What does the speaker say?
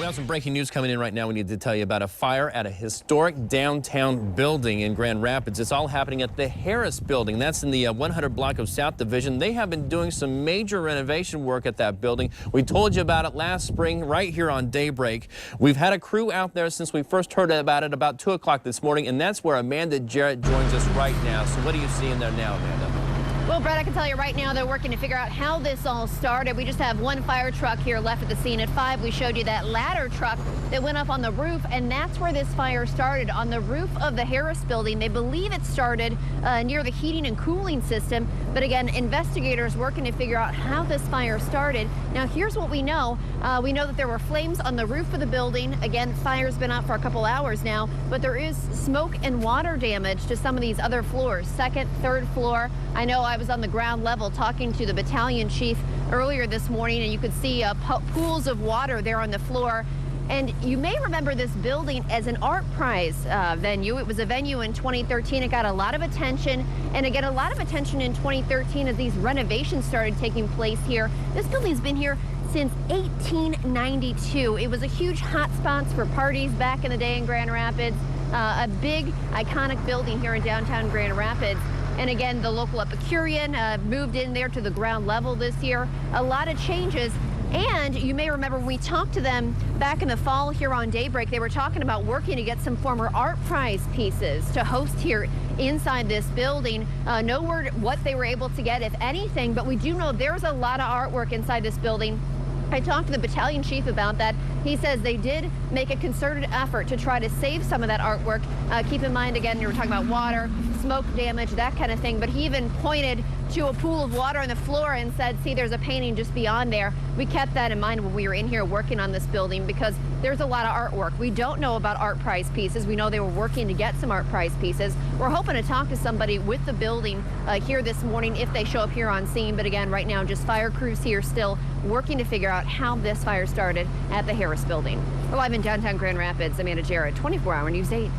We have some breaking news coming in right now. We need to tell you about a fire at a historic downtown building in Grand Rapids. It's all happening at the Harris Building. That's in the 100 block of South Division. They have been doing some major renovation work at that building. We told you about it last spring right here on Daybreak. We've had a crew out there since we first heard about it about 2 o'clock this morning, and that's where Amanda Jarrett joins us right now. So what are you seeing there now, Amanda? Well, Brett, I can tell you right now they're working to figure out how this all started. We just have one fire truck here left at the scene. At 5, we showed you that ladder truck that went up on the roof, and that's where this fire started, on the roof of the Harris Building. They believe it started near the heating and cooling system, but again, investigators working to figure out how this fire started. Now, here's what we know. We know that there were flames on the roof of the building. Again, fire's been out for a couple hours now, but there is smoke and water damage to some of these other floors, 2nd, 3rd floor. I know I was on the ground level talking to the battalion chief earlier this morning, and you could see pools of water there on the floor. And you may remember this building as an art prize venue. It was a venue in 2013. It got a lot of attention, and again, a lot of attention in 2013 as these renovations started taking place here. This building's been here since 1892. It was a huge hot spot for parties back in the day in Grand Rapids. A big, iconic building here in downtown Grand Rapids. And again, the local Epicurean moved in there to the ground level this year. A lot of changes. And you may remember when we talked to them back in the fall here on Daybreak, they were talking about working to get some former art prize pieces to host here inside this building. No word what they were able to get, if anything, but we do know there's a lot of artwork inside this building. I talked to the battalion chief about that. He says they did make a concerted effort to try to save some of that artwork. Keep in mind, again, you were talking about water, smoke damage, that kind of thing, but he even pointed to a pool of water on the floor and said, see, there's a painting just beyond there. We kept that in mind when we were in here working on this building because there's a lot of artwork. We don't know about art prize pieces. We know they were working to get some art prize pieces. We're hoping to talk to somebody with the building here this morning if they show up here on scene. But again, right now, just fire crews here still working to figure out how this fire started at the Harris Building. We're live in downtown Grand Rapids. Amanda Jarrett, 24 Hour News 8.